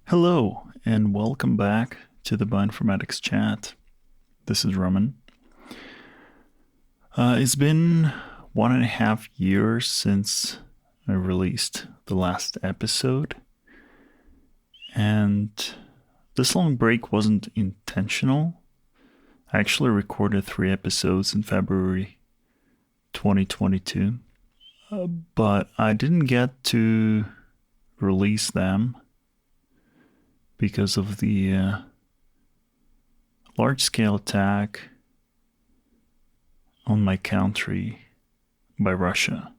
Hello, and welcome back to the Bioinformatics Chat. This is Roman. It's been 1.5 years since I released the last episode, and this long break wasn't intentional. I actually recorded 3 episodes in February 2022, but I didn't get to release them because of the large-scale attack on my country by Russia.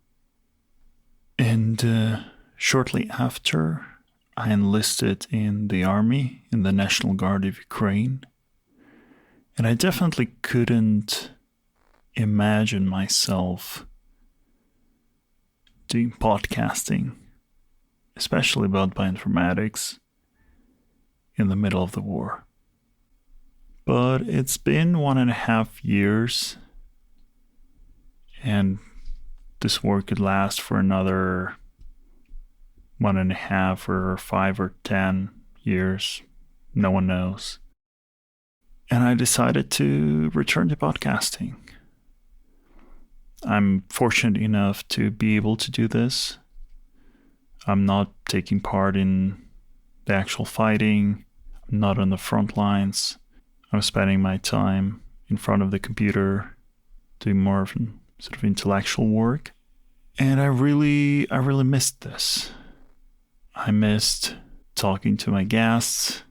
And shortly after, I enlisted in the army, in the National Guard of Ukraine. And I definitely couldn't imagine myself doing podcasting, especially about bioinformatics, in the middle of the war. But it's been 1.5 years, and this war could last for another 1.5 or 5 or 10 years. No one knows. And I decided to return to podcasting. I'm fortunate enough to be able to do this. I'm not taking part in the actual fighting. I'm not on the front lines. I'm spending my time in front of the computer doing more of sort of intellectual work. And I really missed this. I missed talking to my guests.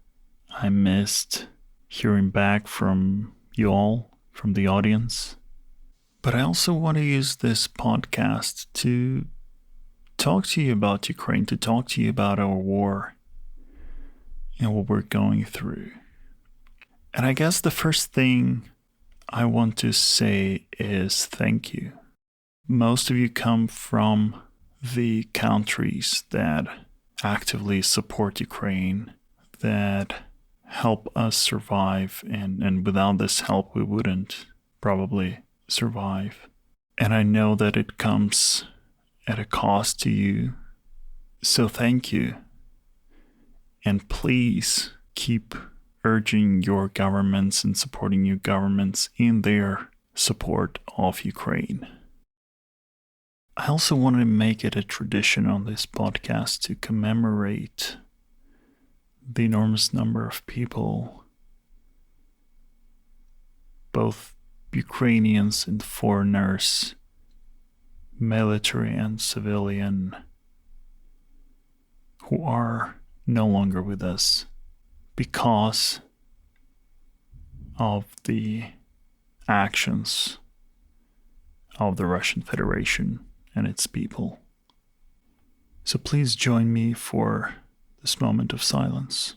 I missed hearing back from you all, from the audience. But I also want to use this podcast to talk to you about Ukraine, to talk to you about our war and what we're going through. And I guess the first thing I want to say is thank you. Most of you come from the countries that actively support Ukraine, that help us survive, and without this help we wouldn't probably survive. And I know that it comes at a cost to you, so thank you. And please keep urging your governments and supporting your governments in their support of Ukraine. I also want to make it a tradition on this podcast to commemorate the enormous number of people, both Ukrainians and foreigners, military and civilian, who are no longer with us because of the actions of the Russian Federation and its people. So please join me for this moment of silence.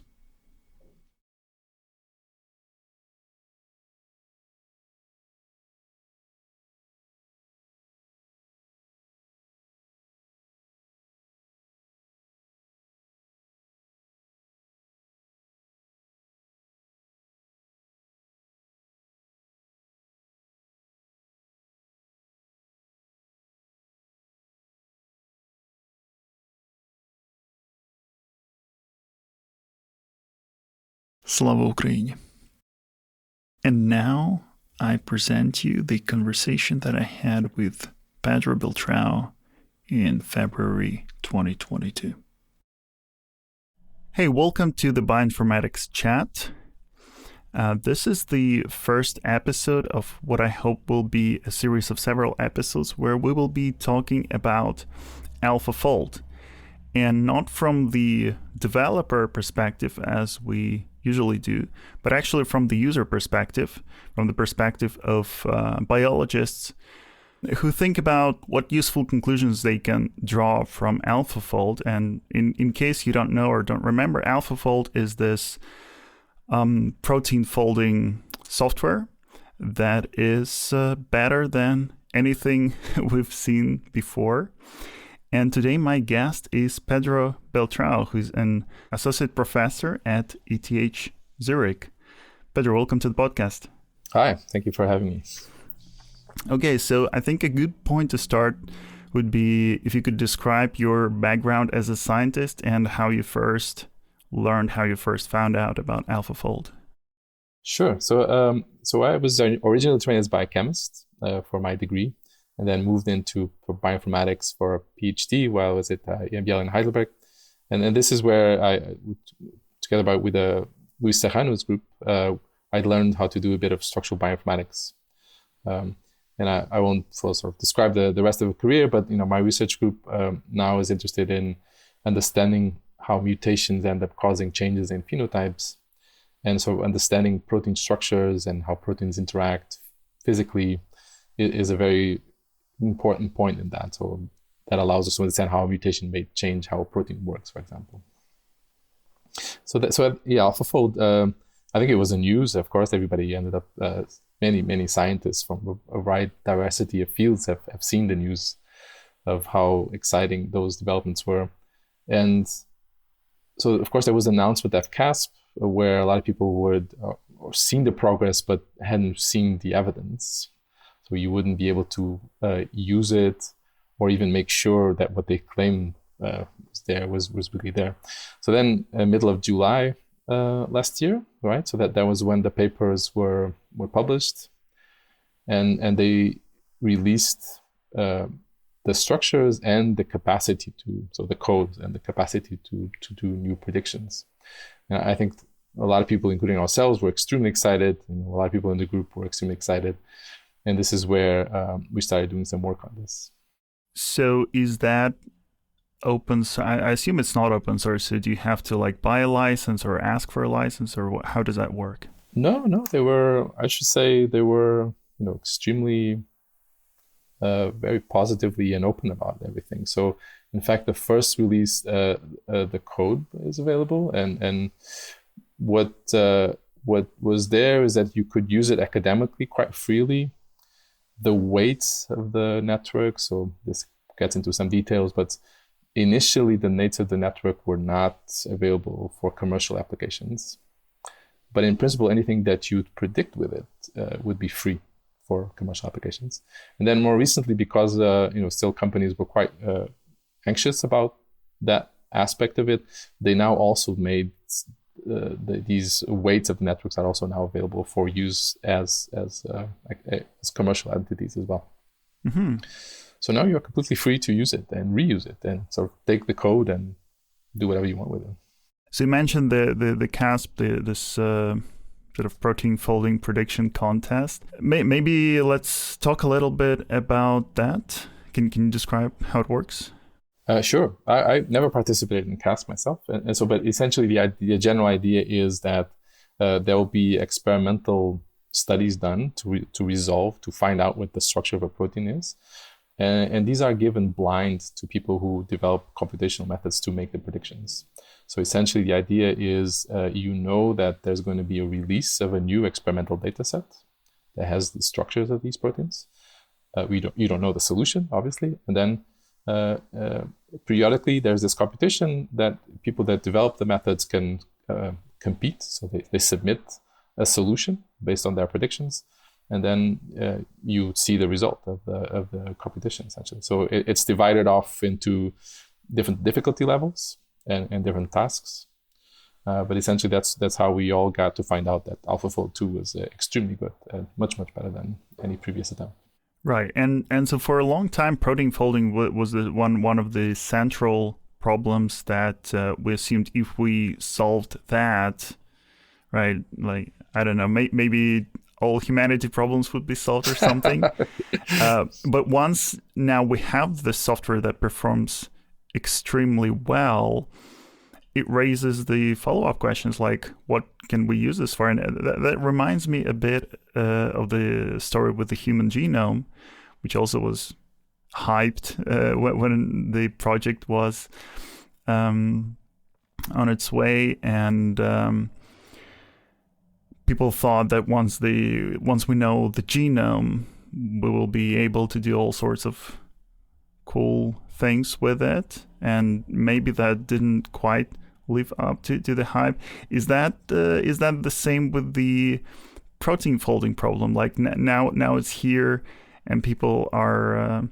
Slava Ukraini. And now I present you the conversation that I had with Pedro Beltrao in February 2022. Hey, welcome to the Bioinformatics Chat. This is the first episode of what I hope will be a series of several episodes where we will be talking about AlphaFold, and not from the developer perspective as we usually do, but actually from the user perspective, from the perspective of biologists who think about what useful conclusions they can draw from AlphaFold. And in case you don't know or don't remember, AlphaFold is this protein folding software that is better than anything we've seen before. And today my guest is Pedro Beltrao, who's an associate professor at ETH Zurich. Pedro, welcome to the podcast. Hi, thank you for having me. Okay, so I think a good point to start would be if you could describe your background as a scientist and how you first learned, how you first found out about AlphaFold. Sure. So I was originally trained as a biochemist for my degree, and then moved into bioinformatics for a PhD while I was at EMBL in Heidelberg. And this is where I, together with Luis Serrano's group, I learned how to do a bit of structural bioinformatics. And I won't sort of describe the rest of the career, but my research group now is interested in understanding how mutations end up causing changes in phenotypes. And so understanding protein structures and how proteins interact physically is a very important point in that. So that allows us to understand how a mutation may change how a protein works, for example. So AlphaFold, I think it was in news. Of course, everybody ended up, many scientists from a wide diversity of fields have seen the news of how exciting those developments were. And so, of course, there was an announcement at FCASP where a lot of people would or seen the progress but hadn't seen the evidence. So you wouldn't be able to use it or even make sure that what they claimed was really there. So then middle of July last year, right? So that was when the papers were published, and they released the structures and the capacity so the code and the capacity to do new predictions. And I think a lot of people, including ourselves, were extremely excited. And a lot of people in the group were extremely excited. And this is where we started doing some work on this. So is that open? I assume it's not open source. So do you have to buy a license or ask for a license, or how does that work? No, they were, I should say, they were, extremely very positively and open about everything. So in fact, the first release, the code is available, and what was there is that you could use it academically quite freely. The weights of the network, so this gets into some details, but initially the weights of the network were not available for commercial applications. But in principle, anything that you'd predict with it would be free for commercial applications. And then more recently, because still companies were quite anxious about that aspect of it, they now also made these weights of networks are also now available for use as commercial entities as well. Mm-hmm. So now you're completely free to use it and reuse it and sort of take the code and do whatever you want with it. So you mentioned the CASP, this sort of protein folding prediction contest. Maybe let's talk a little bit about that. Can you describe how it works? Sure. I never participated in CASP myself, but essentially the general idea is that there will be experimental studies done to find out what the structure of a protein is, and these are given blind to people who develop computational methods to make the predictions. So essentially, the idea is that there's going to be a release of a new experimental data set that has the structures of these proteins. You don't know the solution, obviously, and then periodically there's this competition that people that develop the methods can compete. So they submit a solution based on their predictions, and then you see the result of the competition, essentially. So it's divided off into different difficulty levels and different tasks. But essentially that's how we all got to find out that AlphaFold 2 was extremely good and much better than any previous attempt. Right, and so for a long time, protein folding was one of the central problems that we assumed if we solved that, right? Like, I don't know, maybe all humanity problems would be solved or something. But once now we have the software that performs extremely well, it raises the follow-up questions like, what can we use this for? And that reminds me a bit of the story with the human genome, which also was hyped when the project was on its way. And people thought that once we know the genome, we will be able to do all sorts of cool things with it. And maybe that didn't quite live up to the hype. Is that the same with the protein folding problem? Like now it's here, and people are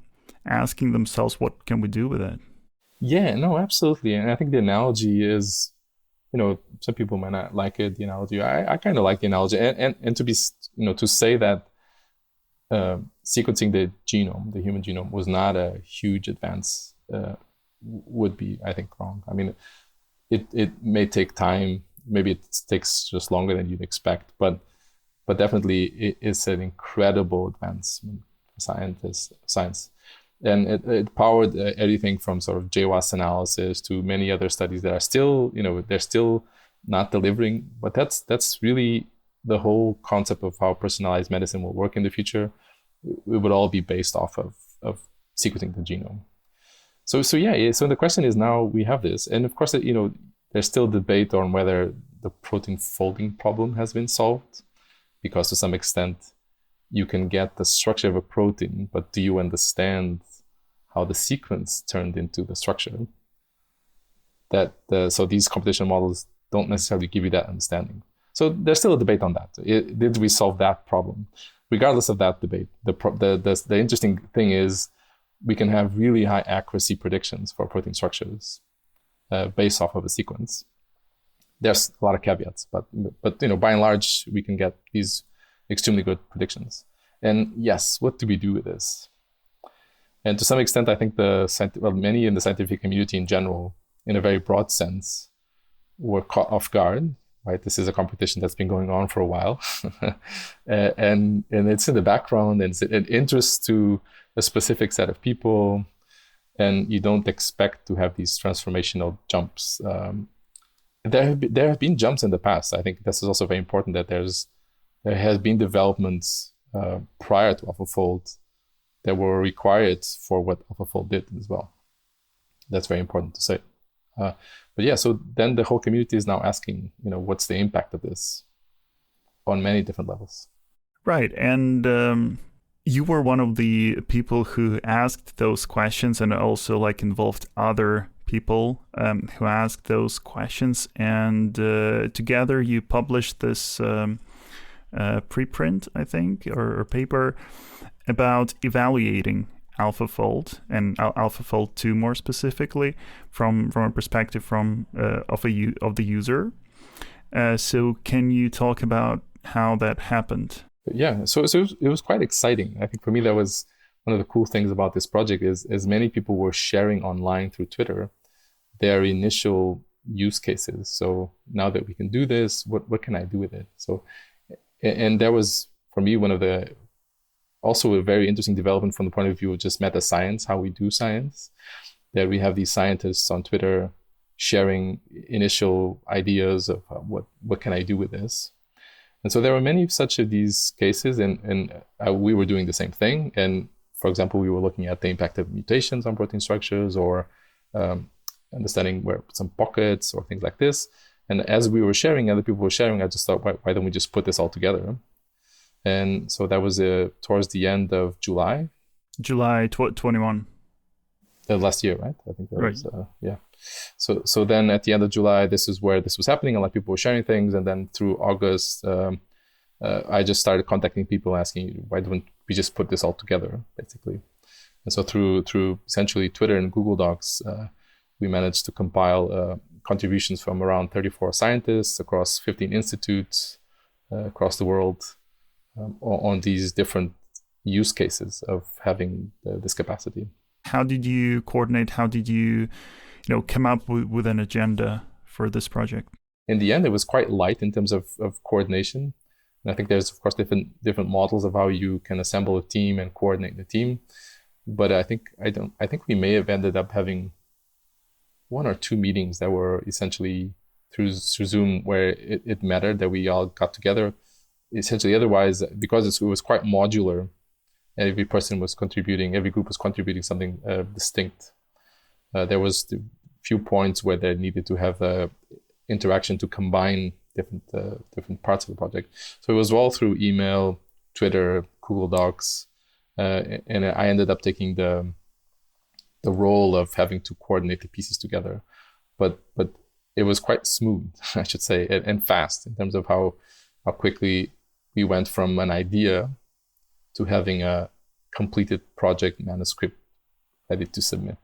asking themselves, what can we do with it? Yeah, no, absolutely. And I think the analogy is some people might not like it, the analogy. I kind of like the analogy, and to be, to say that sequencing the genome, the human genome, was not a huge advance would be, I think, wrong. I mean, it may take time. Maybe it takes just longer than you'd expect, but definitely it is an incredible advancement for science. And it powered everything from sort of JWAS analysis to many other studies that are still, they're still not delivering. But that's really the whole concept of how personalized medicine will work in the future. It would all be based off of sequencing the genome. So the question is, now we have this. And of course, there's still debate on whether the protein folding problem has been solved, because to some extent, you can get the structure of a protein, but do you understand how the sequence turned into the structure? So these computational models don't necessarily give you that understanding. So there's still a debate on that. Did we solve that problem? Regardless of that debate, the interesting thing is we can have really high accuracy predictions for protein structures based off of a sequence. There's a lot of caveats, but by and large, we can get these extremely good predictions. And yes, what do we do with this? And to some extent, I think many in the scientific community in general, in a very broad sense, were caught off guard. Right, this is a competition that's been going on for a while, and it's in the background, and it interests to a specific set of people, and you don't expect to have these transformational jumps. There have been jumps in the past. I think this is also very important, that there has been developments prior to AlphaFold that were required for what AlphaFold did as well. That's very important to say. But yeah, so then the whole community is now asking, what's the impact of this on many different levels? Right. And you were one of the people who asked those questions, and also involved other people who asked those questions. And together you published this preprint, I think, or paper about evaluating AlphaFold and AlphaFold 2 more specifically from a perspective of the user. So can you talk about how that happened? Yeah, so it was quite exciting. I think for me that was one of the cool things about this project, is as many people were sharing online through Twitter their initial use cases. So now that we can do this, what can I do with it? So, and there was, for me, one of the also a very interesting development from the point of view of just meta science, how we do science, that we have these scientists on Twitter sharing initial ideas of what can I do with this. And so there were many such of these cases, and we were doing the same thing. And for example, we were looking at the impact of mutations on protein structures, or understanding where some pockets or things like this. And as we were sharing, other people were sharing, I just thought, why don't we just put this all together? And so that was towards the end of July. July 21. Last year, right? I think that right. was, yeah. So then at the end of July, this is where this was happening. A lot of people were sharing things. And then through August, I just started contacting people asking, why don't we just put this all together, basically. And so through essentially Twitter and Google Docs, we managed to compile contributions from around 34 scientists across 15 institutes across the world on these different use cases of having this capacity. How did you coordinate? How did you come up with an agenda for this project? In the end, it was quite light in terms of coordination. And I think there's, of course, different models of how you can assemble a team and coordinate the team. But I think we may have ended up having 1 or 2 meetings that were essentially through Zoom, where it mattered that we all got together. Essentially, otherwise, because it was quite modular, and every person was contributing, every group was contributing something distinct. There was a few points where they needed to have interaction to combine different parts of the project. So it was all through email, Twitter, Google Docs, and I ended up taking the role of having to coordinate the pieces together. But it was quite smooth, I should say, and fast in terms of how quickly we went from an idea to having a completed project manuscript ready to submit.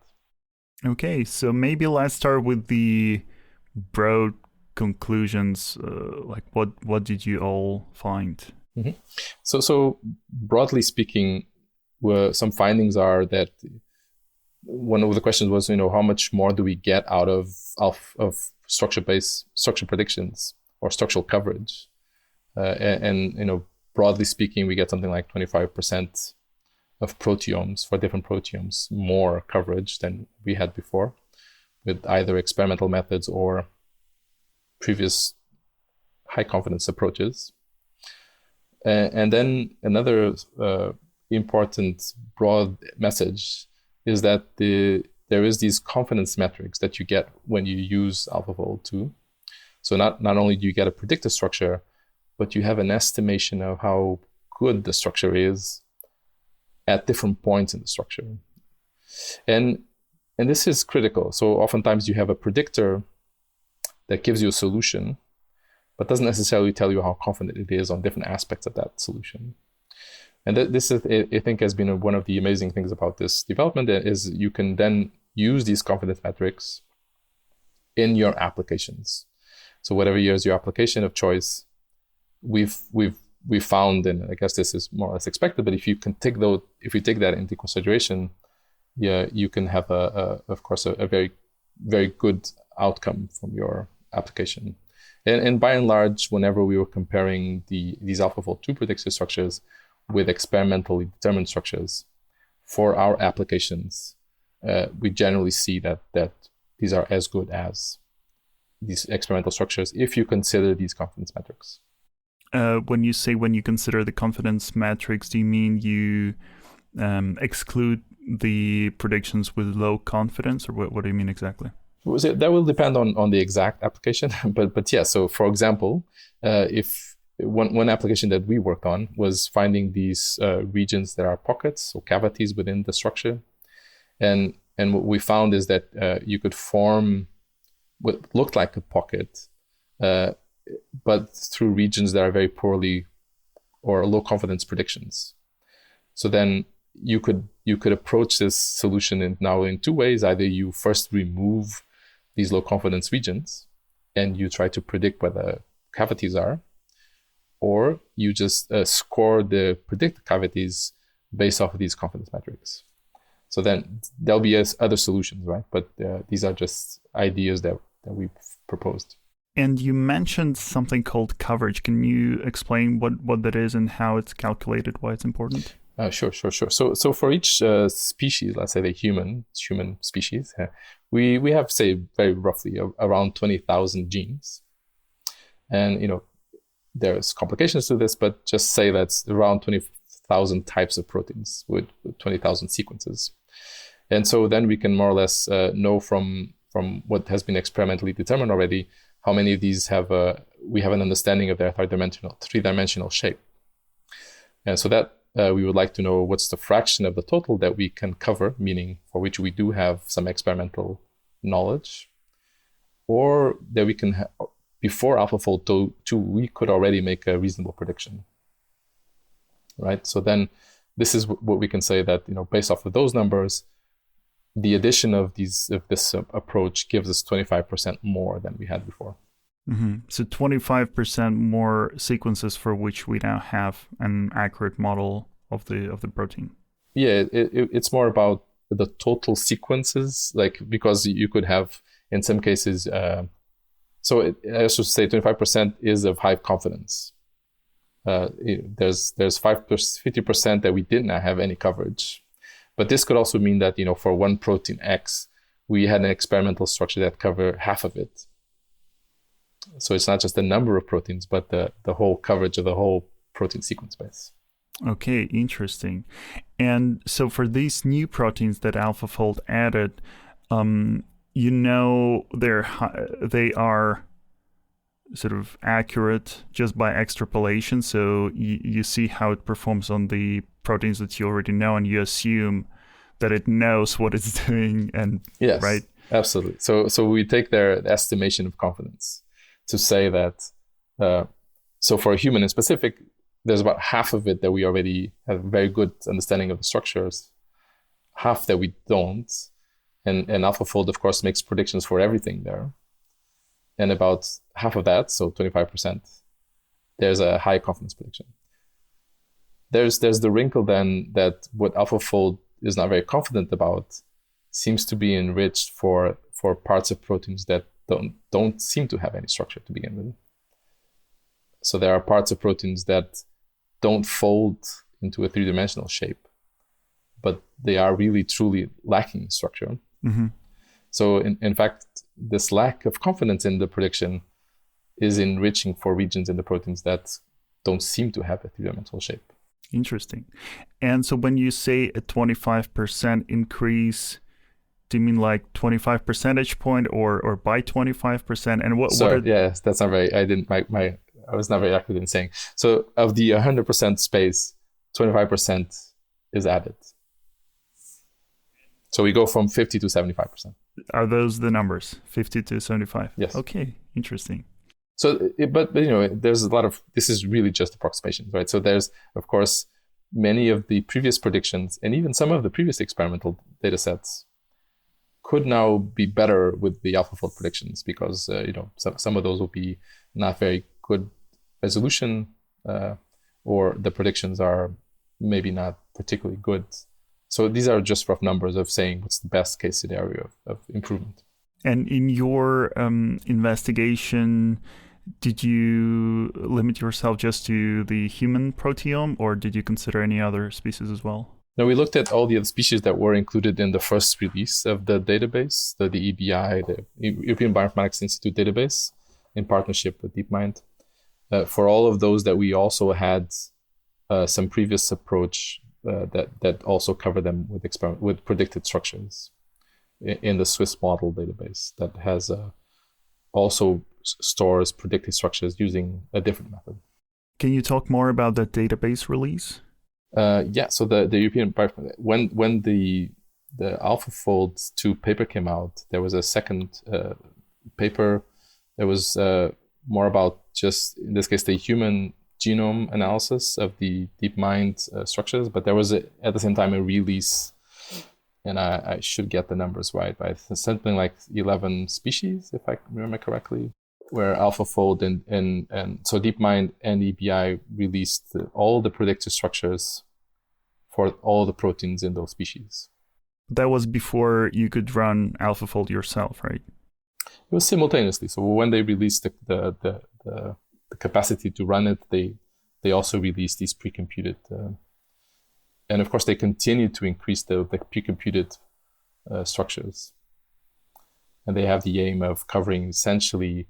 Okay, so maybe let's start with the broad conclusions? Like what did you all find? Mm-hmm. So broadly speaking, some findings are that one of the questions was, how much more do we get out of structure predictions or structural coverage? And broadly speaking, we get something like 25% of proteomes for different proteomes more coverage than we had before with either experimental methods or previous high confidence approaches. And then another important broad message is that there is these confidence metrics that you get when you use AlphaFold 2. So not only do you get a predictive structure, but you have an estimation of how good the structure is at different points in the structure. And this is critical. So oftentimes you have a predictor that gives you a solution, but doesn't necessarily tell you how confident it is on different aspects of that solution. And this is, I think, has been one of the amazing things about this development is you can then use these confidence metrics in your applications. So whatever is your application of choice, we've found, and I guess this is more or less expected, but if you take that into consideration, you can have of course a very, very good outcome from your application. And by and large, whenever we were comparing these AlphaFold 2 predictive structures with experimentally determined structures for our applications, we generally see that these are as good as these experimental structures if you consider these confidence metrics. When you consider the confidence metrics, do you mean you exclude the predictions with low confidence, or what do you mean exactly? That will depend on the exact application, but yeah. So for example, if one application that we worked on was finding these regions that are pockets or cavities within the structure, and what we found is that you could form what looked like a pocket, but through regions that are very poorly or low confidence predictions. So then you could approach this solution in two ways. Either you first remove these low confidence regions and you try to predict where the cavities are, or you just score the predicted cavities based off of these confidence metrics. So then there'll be other solutions, right? But these are just ideas that we've proposed. And you mentioned something called coverage. Can you explain what that is and how it's calculated, why it's important? Sure. So for each species, let's say the human species, we have, say, very roughly around 20,000 genes. And, there's complications to this, but just say that's around 20,000 types of proteins with 20,000 sequences. And so then we can more or less know from what has been experimentally determined already, how many of these we have an understanding of their three-dimensional shape. And so that we would like to know what's the fraction of the total that we can cover, meaning for which we do have some experimental knowledge, or that we can before AlphaFold 2, we could already make a reasonable prediction, right? So then this is what we can say that, based off of those numbers, the addition of this approach gives us 25% more than we had before. Mm-hmm. So 25% more sequences for which we now have an accurate model of the protein. Yeah, it's more about the total sequences, because you could have in some cases. I should say 25% is of high confidence. There's 50% that we did not have any coverage. But this could also mean that, for one protein X, we had an experimental structure that covered half of it. So it's not just the number of proteins, but the whole coverage of the whole protein sequence space. Okay, interesting. And so for these new proteins that AlphaFold added, they are sort of accurate just by extrapolation. So you see how it performs on the proteins that you already know, and you assume that it knows what it's doing. And yes, right? Absolutely. So we take their estimation of confidence to say that. So for a human in specific, there's about half of it that we already have a very good understanding of the structures, half that we don't. And AlphaFold, of course, makes predictions for everything there. and about half of that, so 25%, there's a high confidence prediction. There's the wrinkle then that what AlphaFold is not very confident about seems to be enriched for parts of proteins that don't seem to have any structure to begin with. So there are parts of proteins that don't fold into a three-dimensional shape, but they are really truly lacking structure. Mm-hmm. So in fact, this lack of confidence in the prediction is enriching for regions in the proteins that don't seem to have a three-dimensional shape. Interesting. And so when you say a 25% increase, do you mean like 25 percentage point or by 25%? And yes, that's not very, I was not very accurate in saying. So of the 100% space, 25% is added. So we go from 50 to 75%. Are those the numbers? 50 to 75? Yes. Okay, interesting. So, but there's a lot of, this is really just approximations, right? So there's, of course, many of the previous predictions and even some of the previous experimental data sets could now be better with the AlphaFold predictions because, some of those will be not very good resolution or the predictions are maybe not particularly good. So these are just rough numbers of saying what's the best case scenario of improvement. And in your investigation, did you limit yourself just to the human proteome, or did you consider any other species as well? No, we looked at all the other species that were included in the first release of the database, the EBI, the European Bioinformatics Institute database, in partnership with DeepMind. For all of those that we also had some previous approach that also cover them with predicted structures in the Swiss model database that has also stores predicted structures using a different method. Can you talk more about the database release? So the European when the AlphaFold 2 paper came out, there was a second paper that was more about just in this case the human genome analysis of the DeepMind structures, but there was at the same time a release, and I should get the numbers right, but something like 11 species, if I remember correctly, where AlphaFold and so DeepMind and EBI released all the predicted structures for all the proteins in those species. That was before you could run AlphaFold yourself, right? It was simultaneously. So when they released the capacity to run it, they also released these pre-computed, and of course they continued to increase the pre-computed structures, and they have the aim of covering essentially,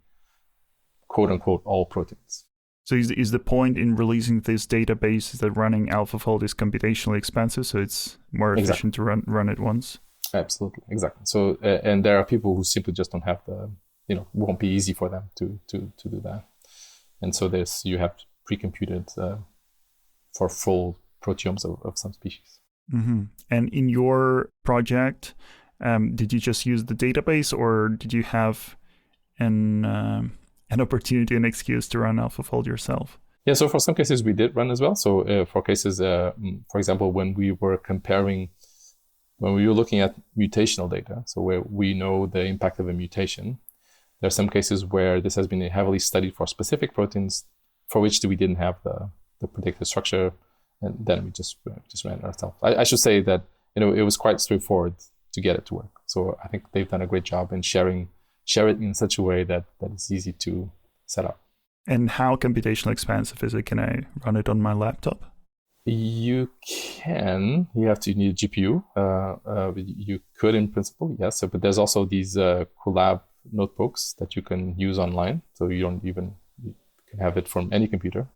quote unquote, all proteins. So is the point in releasing this database that running AlphaFold is computationally expensive, so it's more efficient to run it once? Absolutely, exactly. So and there are people who simply just don't have won't be easy for them to do that. And so you have pre-computed for full proteomes of some species. Mm-hmm. And in your project, did you just use the database, or did you have an opportunity, an excuse to run AlphaFold yourself? Yeah, so for some cases we did run as well. So for cases, for example, when we were looking at mutational data, so where we know the impact of a mutation, there are some cases where this has been heavily studied for specific proteins for which we didn't have the predicted structure, and then we just ran it ourselves. I should say that it was quite straightforward to get it to work. So I think they've done a great job in share it in such a way that it's easy to set up. And how computationally expensive is it? Can I run it on my laptop? You can. You need a GPU. You could in principle, yes. But there's also these collab notebooks that you can use online. So you can have it from any computer.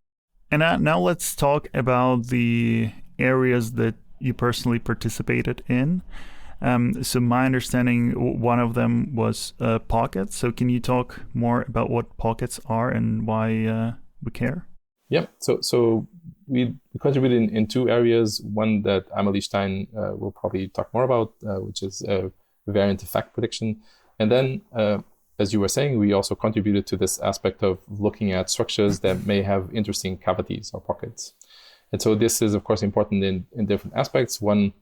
And now let's talk about the areas that you personally participated in. So my understanding, one of them was pockets. So can you talk more about what pockets are and why we care? Yeah. So we contributed in two areas. One that Amelie Stein will probably talk more about, which is variant effect prediction. And then, as you were saying, we also contributed to this aspect of looking at structures that may have interesting cavities or pockets. And so this is, of course, important in different aspects. One,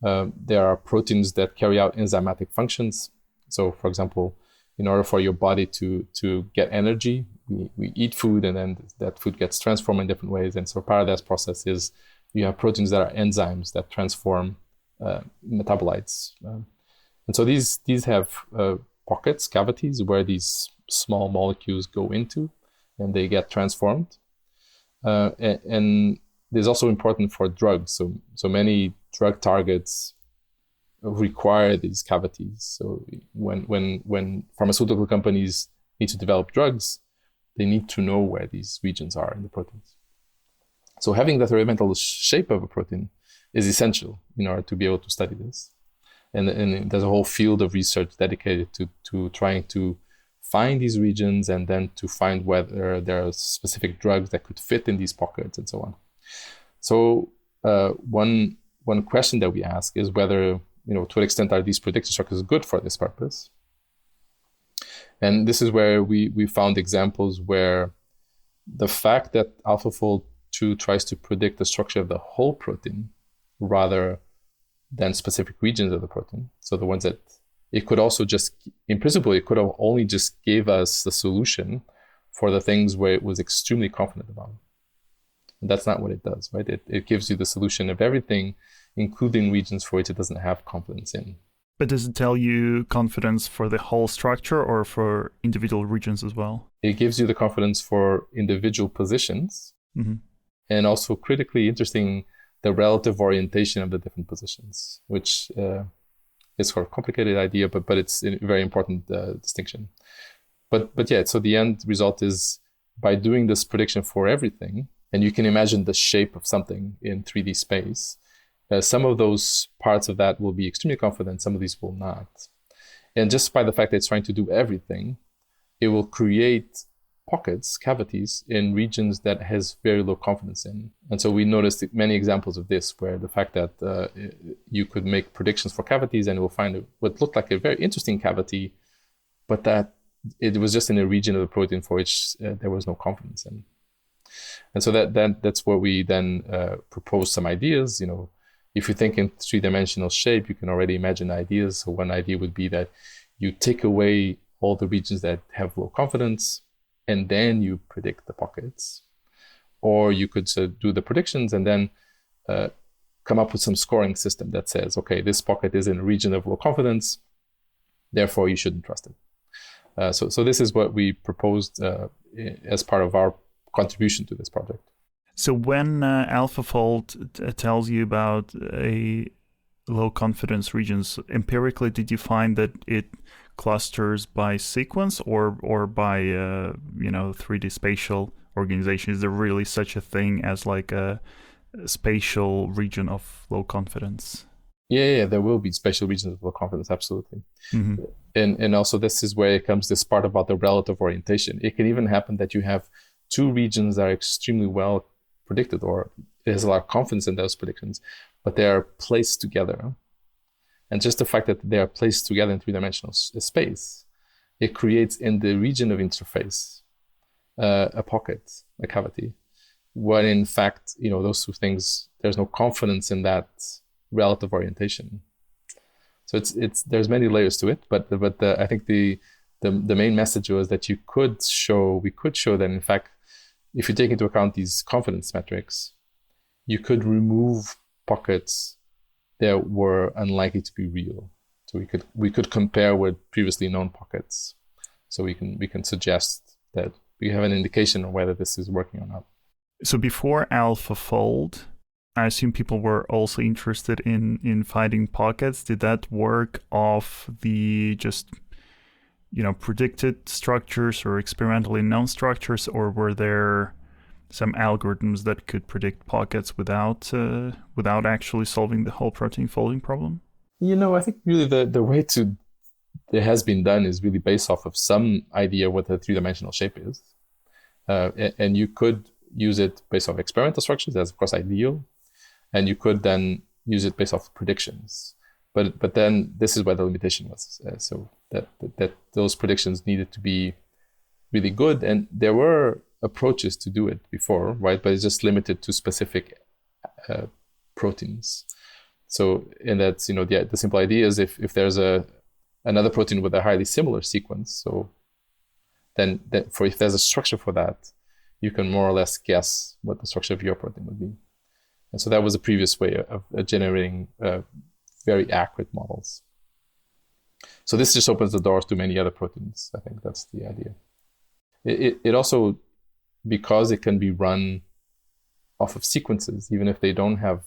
there are proteins that carry out enzymatic functions. So, for example, in order for your body to get energy, we eat food, and then that food gets transformed in different ways. And so part of that process is you have proteins that are enzymes that transform metabolites. And so these have pockets, cavities, where these small molecules go into, and they get transformed. And this is also important for drugs. So many drug targets require these cavities. So when pharmaceutical companies need to develop drugs, they need to know where these regions are in the proteins. So having the three-dimensional shape of a protein is essential in order to be able to study this. And there's a whole field of research dedicated to trying to find these regions, and then to find whether there are specific drugs that could fit in these pockets, and so on. So one question that we ask is whether, to what extent are these prediction structures good for this purpose? And this is where we found examples where the fact that AlphaFold 2 tries to predict the structure of the whole protein rather than specific regions of the protein. So the ones that it could also just, in principle, it could have only just gave us the solution for the things where it was extremely confident about. And that's not what it does, right? It gives you the solution of everything, including regions for which it doesn't have confidence in. But does it tell you confidence for the whole structure or for individual regions as well? It gives you the confidence for individual positions, mm-hmm. and also critically interesting, the relative orientation of the different positions, which is sort of a complicated idea, but it's a very important distinction. But yeah, so the end result is by doing this prediction for everything, and you can imagine the shape of something in 3D space, some of those parts of that will be extremely confident, some of these will not. And just by the fact that it's trying to do everything, it will create pockets, cavities, in regions that has very low confidence in. And so we noticed many examples of this, where the fact that you could make predictions for cavities and it will find what looked like a very interesting cavity, but that it was just in a region of the protein for which there was no confidence in. And so that's where we then proposed some ideas. If you think in three-dimensional shape, you can already imagine ideas. So one idea would be that you take away all the regions that have low confidence, and then you predict the pockets. Or you could do the predictions and then come up with some scoring system that says, okay, this pocket is in a region of low confidence, therefore you shouldn't trust it. So this is what we proposed as part of our contribution to this project. So when AlphaFold tells you about a low confidence regions, empirically, did you find that it clusters by sequence or by 3D spatial organization? Is there really such a thing as like a spatial region of low confidence? Yeah, there will be spatial regions of low confidence, absolutely. Mm-hmm. And also this is where it comes this part about the relative orientation. It can even happen that you have two regions that are extremely well predicted, or there's a lot of confidence in those predictions, but they are placed together. And just the fact that they are placed together in three-dimensional space, it creates in the region of interface a pocket, a cavity, when in fact, those two things, there's no confidence in that relative orientation. So there's many layers to it, but I think the main message was that we could show that in fact, if you take into account these confidence metrics, you could remove pockets that were unlikely to be real. So we could compare with previously known pockets. So we can suggest that we have an indication of whether this is working or not. So before AlphaFold, I assume people were also interested in finding pockets. Did that work off the just predicted structures or experimentally known structures, or were there some algorithms that could predict pockets without actually solving the whole protein folding problem? I think really the way it has been done is really based off of some idea what the three-dimensional shape is. And you could use it based off experimental structures. That's of course ideal. And you could then use it based off predictions. But then this is where the limitation was. So that those predictions needed to be really good. And there were approaches to do it before, right? But it's just limited to specific proteins. So, and that's, the simple idea is if there's a another protein with a highly similar sequence. So then if there's a structure for that, you can more or less guess what the structure of your protein would be. And so that was a previous way of generating very accurate models. So this just opens the doors to many other proteins. I think that's the idea. It also, because it can be run off of sequences, even if they don't have,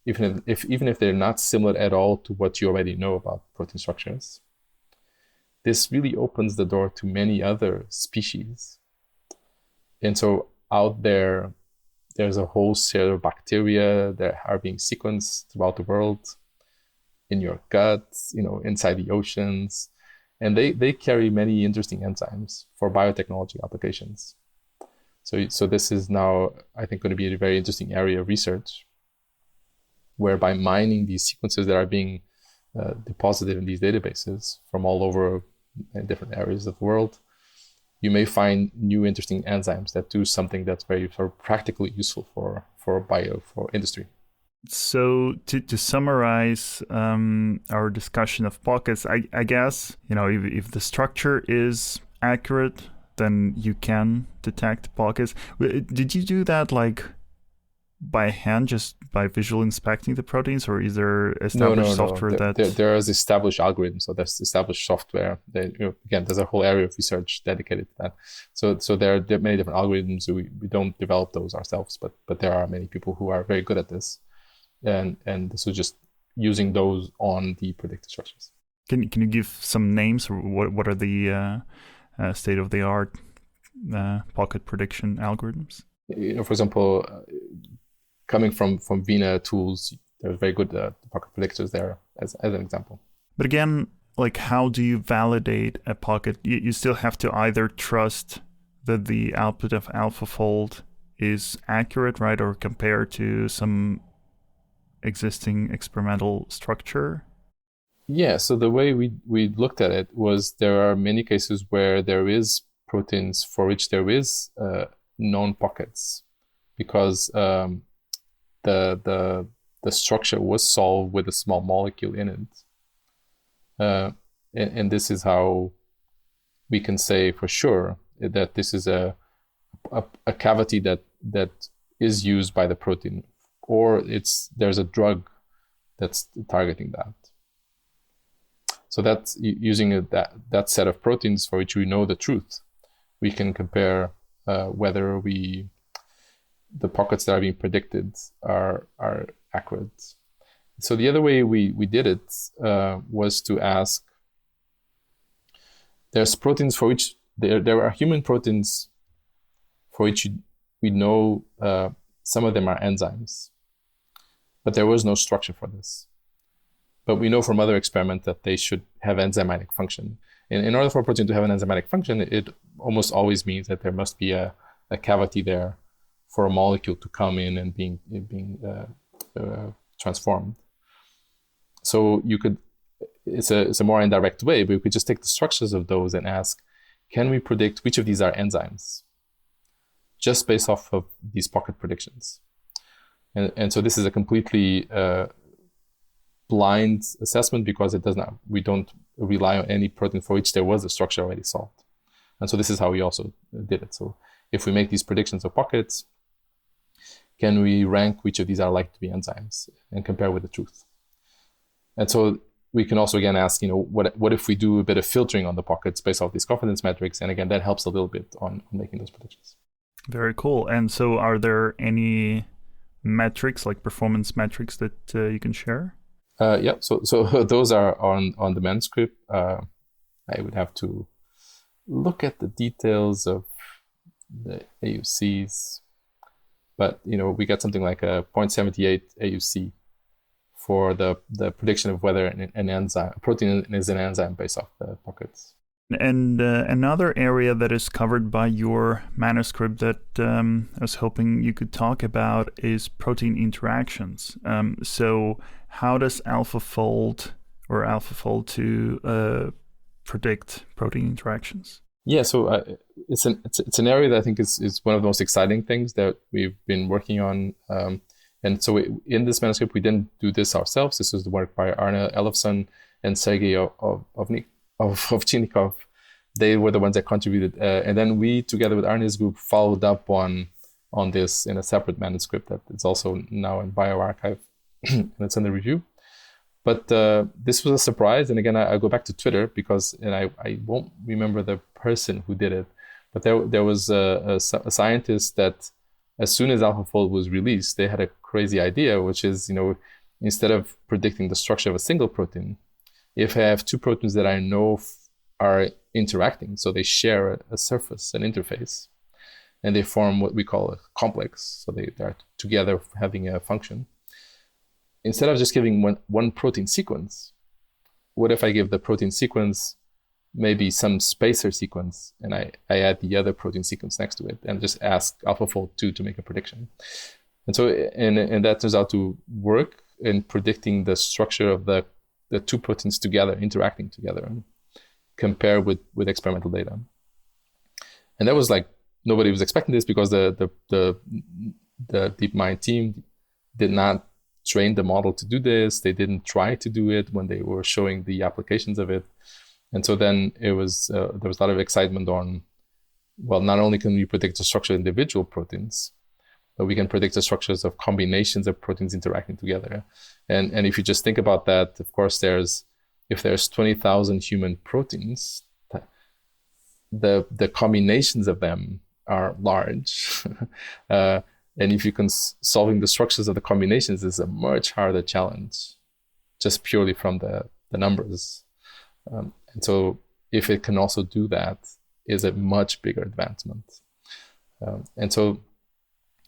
even if they're not similar at all to what you already know about protein structures, this really opens the door to many other species. And so out there, there's a whole set of bacteria that are being sequenced throughout the world, in your gut, inside the oceans. And they carry many interesting enzymes for biotechnology applications. So this is now, I think, going to be a very interesting area of research, where by mining these sequences that are being deposited in these databases from all over different areas of the world, you may find new interesting enzymes that do something that's very sort of practically useful for industry. So to summarize our discussion of pockets, I guess, if the structure is accurate, then you can detect pockets. Did you do that like by hand, just by visually inspecting the proteins, or is there established software that... There is established algorithms, so there's established software. Again, there's a whole area of research dedicated to that. So there are many different algorithms. We don't develop those ourselves, but there are many people who are very good at this. And this was just using those on the predicted structures. Can you give some names, or what are the state-of-the-art pocket prediction algorithms? For example, coming from Vina tools, there's very good pocket predictors there as an example. But again, like, how do you validate a pocket? You still have to either trust that the output of AlphaFold is accurate, right, or compare to some existing experimental structure? Yeah, so the way we looked at it was there are many cases where there is proteins for which there is known pockets, because the structure was solved with a small molecule in it. And this is how we can say for sure that this is a cavity that is used by the protein, or there's a drug that's targeting that. So that's using that set of proteins for which we know the truth. We can compare whether the pockets that are being predicted are accurate. So the other way we did it was to ask, there's proteins for which there are human proteins for which we know some of them are enzymes, but there was no structure for this. But we know from other experiments that they should have enzymatic function. And in order for a protein to have an enzymatic function, it almost always means that there must be a cavity there for a molecule to come in and being transformed. So it's a more indirect way, but we could just take the structures of those and ask, can we predict which of these are enzymes? Just based off of these pocket predictions. And so this is a completely blind assessment, because we don't rely on any protein for which there was a structure already solved. And so this is how we also did it. So if we make these predictions of pockets, can we rank which of these are likely to be enzymes and compare with the truth? And so we can also again ask, what if we do a bit of filtering on the pockets based off these confidence metrics? And again, that helps a little bit on making those predictions. Very cool. And so are there any metrics, like performance metrics, that you can share? Yeah, so those are on the manuscript. I would have to look at the details of the AUCs, but we got something like a 0.78 AUC for the prediction of whether a protein is an enzyme based off the pockets. And another area that is covered by your manuscript that I was hoping you could talk about is protein interactions. So how does AlphaFold or AlphaFold 2 predict protein interactions? Yeah, so it's an area that I think is one of the most exciting things that we've been working on. And so in this manuscript, we didn't do this ourselves. This was the work by Arne Ellefsen and Sergei Ovchinnikov, they were the ones that contributed. And then we, together with Arne's group, followed up on this in a separate manuscript that is also now in bioRxiv and it's under review. But this was a surprise. And again, I go back to Twitter because, and I won't remember the person who did it, but there was a scientist that as soon as AlphaFold was released, they had a crazy idea, which is, instead of predicting the structure of a single protein, if I have two proteins that I know are interacting, so they share a surface, an interface, and they form what we call a complex, so they're together having a function. Instead of just giving one protein sequence, what if I give the protein sequence maybe some spacer sequence, and I add the other protein sequence next to it, and just ask AlphaFold 2 to make a prediction? And so, and that turns out to work in predicting the structure of the two proteins together, interacting together, compared with experimental data. And that was like, nobody was expecting this because the DeepMind team did not train the model to do this. They didn't try to do it when they were showing the applications of it. And so then it was there was a lot of excitement on, well, not only can we predict the structure of individual proteins, but we can predict the structures of combinations of proteins interacting together. And if you just think about that, of course, if there's 20,000 human proteins, the combinations of them are large. And if you can solving the structures of the combinations is a much harder challenge, just purely from the numbers. And so if it can also do that, is a much bigger advancement. And so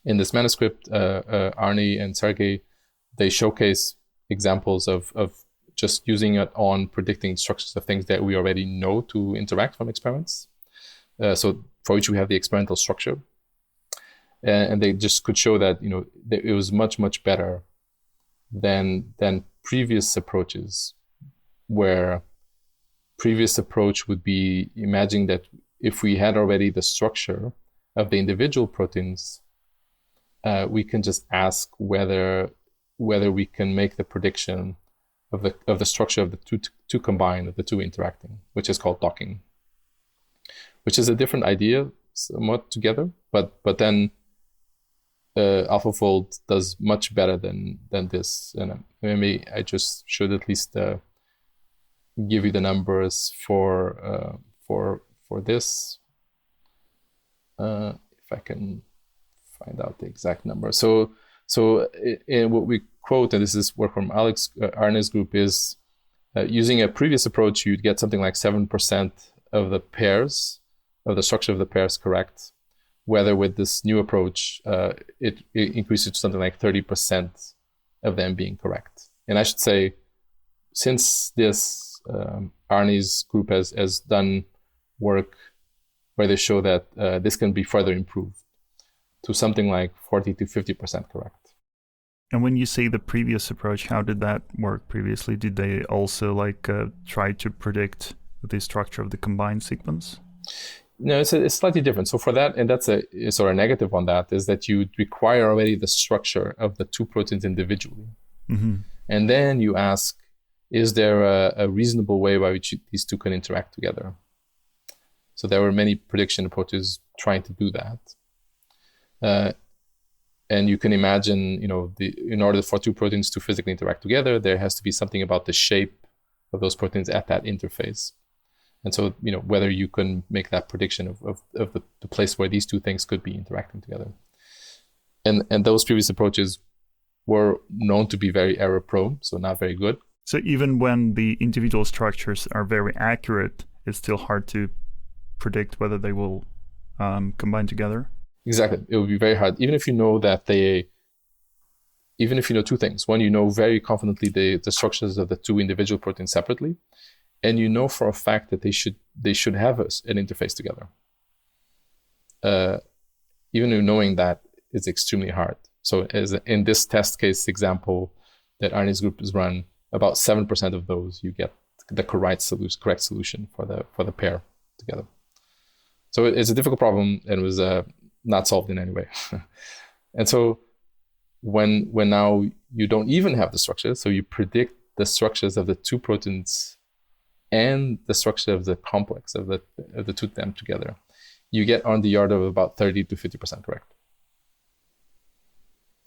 in this manuscript, Arne and Sergei, they showcase examples of just using it on predicting structures of things that we already know to interact from experiments. So for which we have the experimental structure. And they just could show that, that it was much, much better than previous approaches, where previous approach would be imagining that if we had already the structure of the individual proteins, we can just ask whether we can make the prediction of the structure of the two combined, of the two interacting, which is called docking, which is a different idea somewhat together, but then AlphaFold does much better than this. And maybe I just should at least give you the numbers for this, if I can find out the exact number. So in what we quote, and this is work from Arne's group, is using a previous approach, you'd get something like 7% of the pairs, of the structure of the pairs correct. Whether with this new approach, it increases to something like 30% of them being correct. And I should say, since this, Arne's group has done work where they show that this can be further improved to something like 40 to 50% correct. And when you say the previous approach, how did that work previously? Did they also try to predict the structure of the combined sequence? No, it's slightly different. So for that, and that's a sort of negative on that, is that you require already the structure of the two proteins individually. Mm-hmm. And then you ask, is there a reasonable way by which these two can interact together? So there were many prediction approaches trying to do that. And you can imagine, in order for two proteins to physically interact together, there has to be something about the shape of those proteins at that interface. And so, whether you can make that prediction of the place where these two things could be interacting together. And those previous approaches were known to be very error prone, so not very good. So even when the individual structures are very accurate, it's still hard to predict whether they will combine together? Exactly. It would be very hard. Even if you know two things. One, you know very confidently the structures of the two individual proteins separately. And you know for a fact that they should have an interface together. Even knowing that is extremely hard. So as in this test case example that Arne's group has run, about 7% of those you get the correct solution for the pair together. So it's a difficult problem and was not solved in any way. And so when now you don't even have the structure, so you predict the structures of the two proteins and the structure of the complex of the two of them together, you get on the order of about 30 to 50% correct,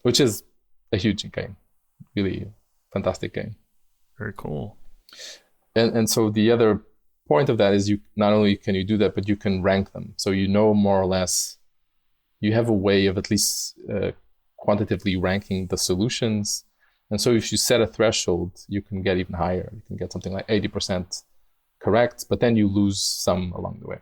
which is a huge gain, really fantastic gain. Very cool. And so the other point of that is you not only can you do that, but you can rank them. So you know more or less, you have a way of at least quantitatively ranking the solutions. And so if you set a threshold, you can get even higher. You can get something like 80% correct, but then you lose some along the way.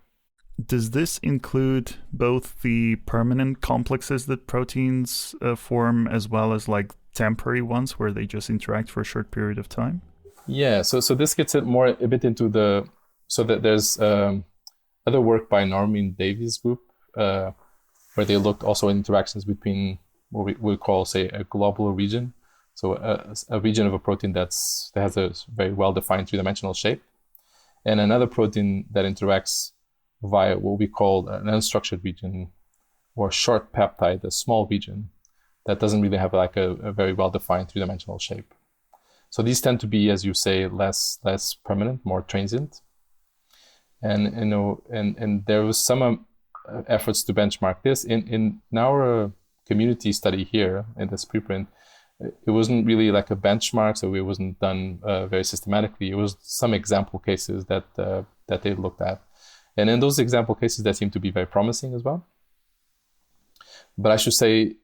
Does this include both the permanent complexes that proteins form as well as like temporary ones where they just interact for a short period of time? Yeah, so this gets it more a bit into the, so that there's other work by Norman Davies' group where they looked also at interactions between what we would call, say, a global region. So a region of a protein that has a very well-defined three-dimensional shape, and another protein that interacts via what we call an unstructured region or short peptide, a small region that doesn't really have like a very well-defined three-dimensional shape. So these tend to be, as you say, less permanent, more transient. And you know, and there was some efforts to benchmark this in our community study here in this preprint. It wasn't really like a benchmark, so it wasn't done very systematically. It was some example cases that they looked at, and in those example cases, that seemed to be very promising as well. But I should say,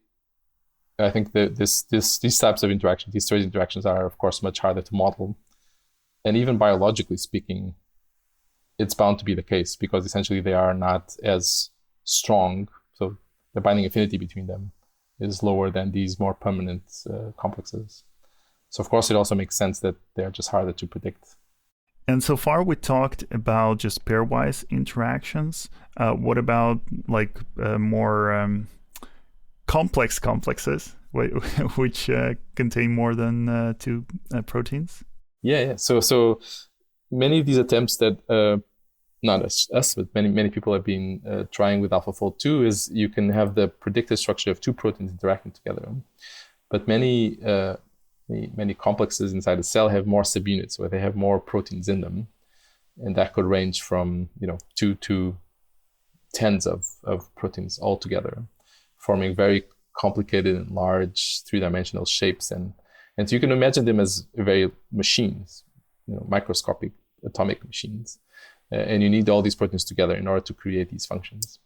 I think that these types of interactions, these trade interactions, are of course much harder to model, and even biologically speaking, it's bound to be the case because essentially they are not as strong. So the binding affinity between them is lower than these more permanent complexes. So of course, it also makes sense that they're just harder to predict. And so far, we talked about just pairwise interactions. What about like more complex complexes, which contain more than two proteins? Yeah. So many of these attempts that not us, but many people have been trying with AlphaFold 2 is you can have the predicted structure of two proteins interacting together. But many complexes inside a cell have more subunits, where they have more proteins in them, and that could range from 2 to tens of proteins all together, forming very complicated and large three-dimensional shapes, and so you can imagine them as very machines, microscopic atomic machines, and you need all these proteins together in order to create these functions.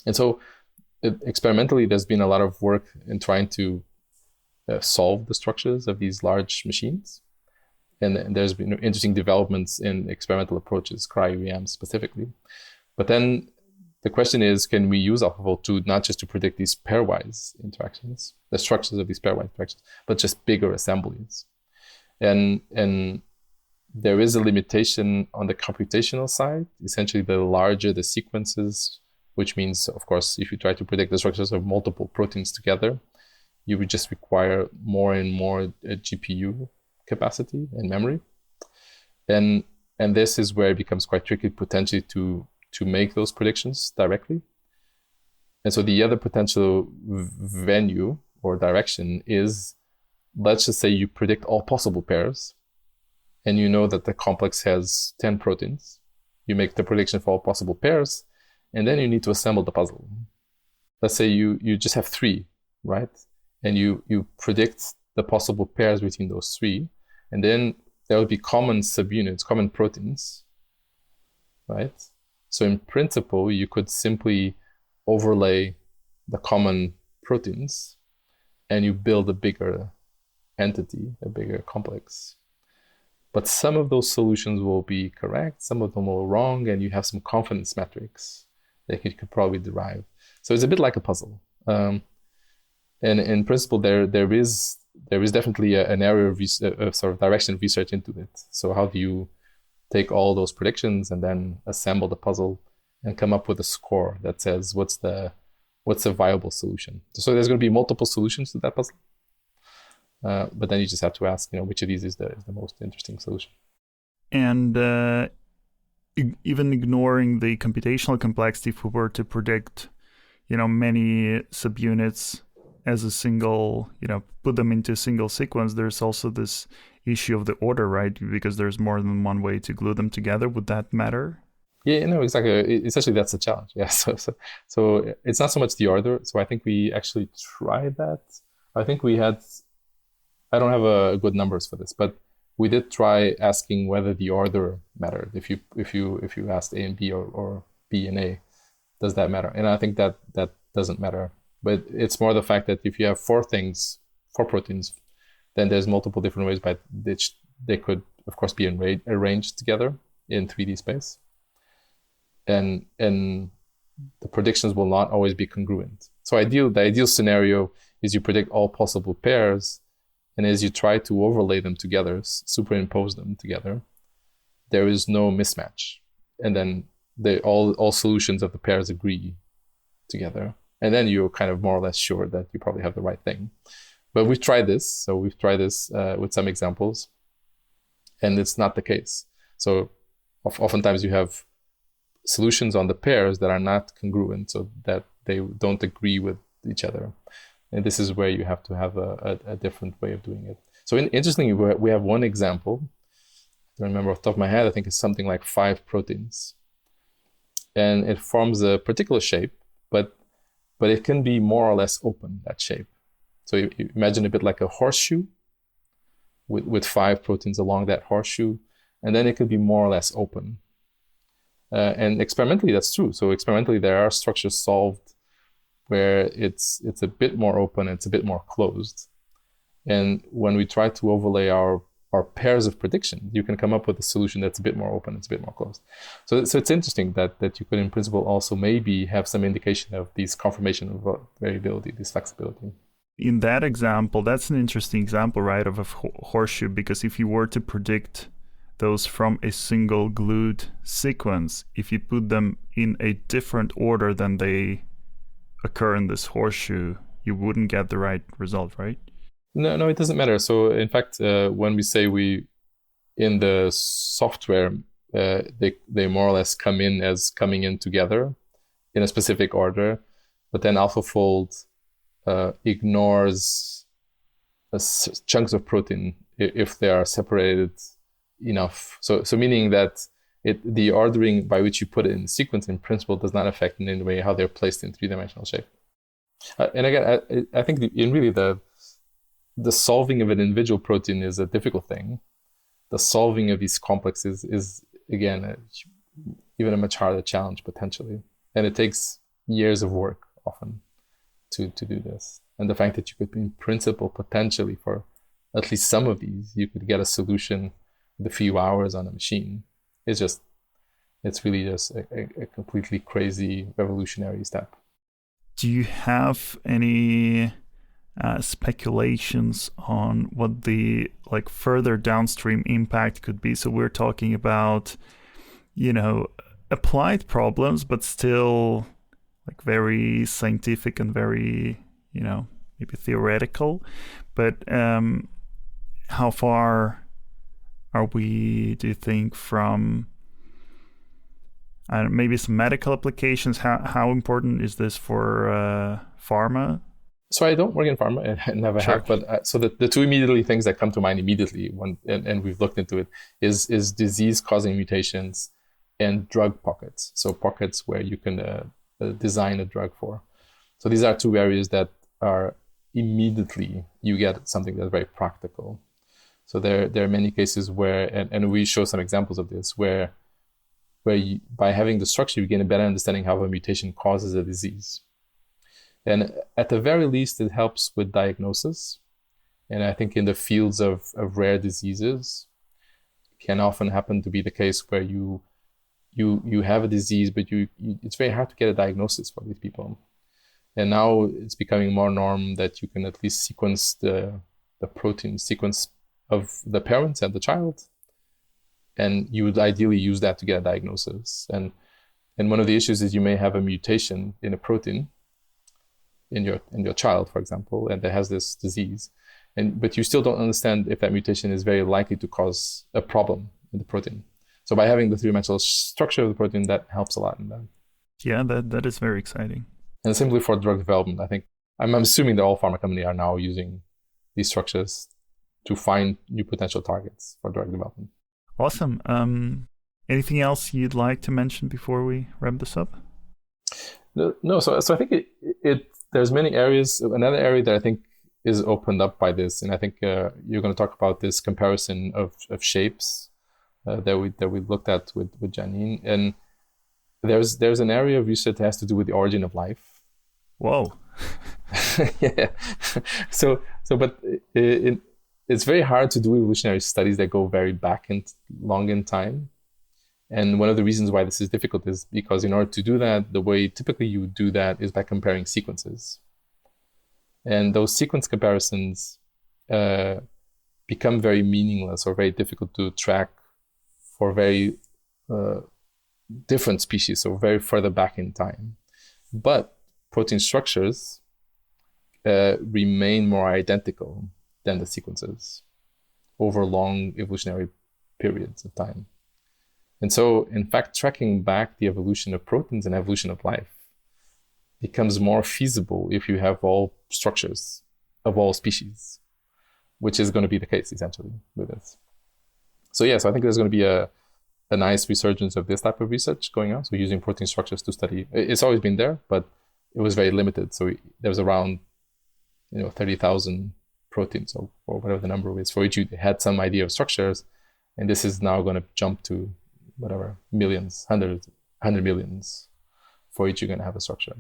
And so experimentally, there's been a lot of work in trying to solve the structures of these large machines, and there's been interesting developments in experimental approaches, cryo-EM specifically. But then the question is, can we use AlphaFold 2 not just to predict these pairwise interactions, the structures of these pairwise interactions, but just bigger assemblies? And there is a limitation on the computational side. Essentially, the larger the sequences, which means, of course, if you try to predict the structures of multiple proteins together, you would just require more and more GPU capacity and memory. And this is where it becomes quite tricky potentially to make those predictions directly. And so the other potential venue or direction is, let's just say you predict all possible pairs, and you know that the complex has 10 proteins. You make the prediction for all possible pairs, and then you need to assemble the puzzle. Let's say you just have 3, right? And you predict the possible pairs between those 3, and then there will be common subunits, common proteins, right? So in principle, you could simply overlay the common proteins, and you build a bigger entity, a bigger complex. But some of those solutions will be correct, some of them will be wrong, and you have some confidence metrics that you could probably derive. So it's a bit like a puzzle. And in principle, there is definitely an area of sort of direction of research into it. So how do you take all those predictions and then assemble the puzzle and come up with a score that says what's a viable solution? So there's going to be multiple solutions to that puzzle. But then you just have to ask, which of these is the most interesting solution. And even ignoring the computational complexity, if we were to predict, many subunits as a single, put them into a single sequence, there's also this issue of the order, right? Because there's more than one way to glue them together. Would that matter? Yeah, no, exactly. Essentially, that's the challenge. Yeah, so it's not so much the order. So I think we actually tried that. I think we had, I don't have good numbers for this, but we did try asking whether the order mattered. If you asked A and B or B and A, does that matter? And I think that doesn't matter. But it's more the fact that if you have four proteins, then there's multiple different ways by which they could, of course, be arranged together in 3D space. And the predictions will not always be congruent. So the ideal scenario is you predict all possible pairs, and as you try to overlay them together, superimpose them together, there is no mismatch. And then all solutions of the pairs agree together. And then you're kind of more or less sure that you probably have the right thing. But we've tried this. So we've tried this with some examples, and it's not the case. So oftentimes you have solutions on the pairs that are not congruent, so that they don't agree with each other. And this is where you have to have a different way of doing it. So interestingly, we have one example. I don't remember off the top of my head. I think it's something like 5 proteins. And it forms a particular shape, but it can be more or less open, that shape. So you imagine a bit like a horseshoe with 5 proteins along that horseshoe, and then it could be more or less open. And experimentally, that's true. So experimentally, there are structures solved where it's a bit more open, it's a bit more closed. And when we try to overlay our pairs of prediction, you can come up with a solution that's a bit more open, it's a bit more closed. So it's interesting that you could, in principle, also maybe have some indication of these confirmation of variability, this flexibility. In that example, that's an interesting example, right, of a horseshoe, because if you were to predict those from a single glued sequence, if you put them in a different order than they occur in this horseshoe, you wouldn't get the right result, right? No, it doesn't matter. So in fact, when we say in the software, they more or less come in together in a specific order, but then AlphaFold ignores chunks of protein if they are separated enough. So meaning that the ordering by which you put it in the sequence in principle does not affect in any way how they're placed in 3-dimensional shape. And again, I think the solving of an individual protein is a difficult thing. The solving of these complexes is again even a much harder challenge potentially, and it takes years of work often to do this. And the fact that you could, in principle, potentially for at least some of these, you could get a solution with a few hours on a machine. It's really just a completely crazy revolutionary step. Do you have any speculations on what the further downstream impact could be? So we're talking about, applied problems, but still very scientific and very, maybe theoretical. But how far are we, do you think, from maybe some medical applications? How important is this for pharma? So I don't work in pharma and never have, but so the two immediately things that come to mind immediately, and we've looked into it, is disease-causing mutations and drug pockets. So pockets where you can design a drug for. So these are two areas that are immediately you get something that's very practical. So there are many cases where, and we show some examples of this, where you, by having the structure, you gain a better understanding how a mutation causes a disease. And at the very least, it helps with diagnosis. And I think in the fields of rare diseases, it can often happen to be the case where you have a disease, but it's very hard to get a diagnosis for these people. And now it's becoming more norm that you can at least sequence the protein sequence of the parents and the child. And you would ideally use that to get a diagnosis. And one of the issues is you may have a mutation in a protein in your child, for example, and that has this disease, but you still don't understand if that mutation is very likely to cause a problem in the protein. So by having the three-dimensional structure of the protein, that helps a lot in that. Yeah, that is very exciting. And simply for drug development, I think I'm assuming that all pharma companies are now using these structures find new potential targets for drug development. Awesome. Anything else you'd like to mention before we wrap this up? No. So I think there's many areas. Another area that I think is opened up by this, and I think you're going to talk about this comparison of shapes that we looked at with Janine, and there's an area of research that has to do with the origin of life. Whoa. Yeah. But it's very hard to do evolutionary studies that go very back and long in time. And one of the reasons why this is difficult is because in order to do that, the way typically you would do that is by comparing sequences. And those sequence comparisons become very meaningless or very difficult to track for very different species, so very further back in time. But protein structures remain more identical than the sequences over long evolutionary periods of time. And so, in fact, tracking back the evolution of proteins and evolution of life becomes more feasible if you have all structures of all species, which is going to be the case, essentially, with this. So I think there's going to be a nice resurgence of this type of research going on. So using protein structures to study, it's always been there, but it was very limited. So there was around 30,000 proteins or whatever the number is. For each you had some idea of structures, and this is now going to jump to whatever, millions, 100 millions for each you're going to have a structure.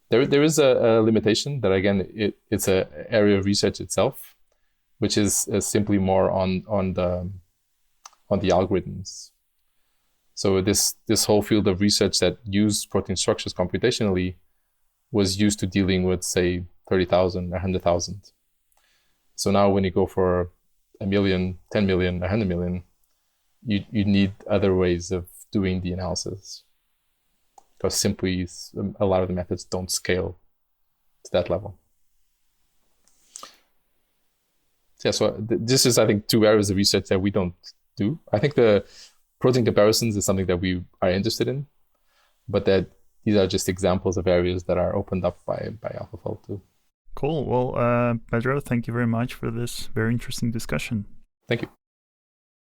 There is a limitation that, again, it's an area of research itself, which is simply more on the algorithms. So this whole field of research that used protein structures computationally was used to dealing with, say, 30,000, 100,000. So now when you go for 1 million, 10 million, 100 million, you need other ways of doing the analysis, because simply a lot of the methods don't scale to that level. So this is, I think, 2 areas of research that we don't do. I think the protein comparisons is something that we are interested in, but that these are just examples of areas that are opened up by AlphaFold too. Cool. Well, Pedro, thank you very much for this very interesting discussion. Thank you.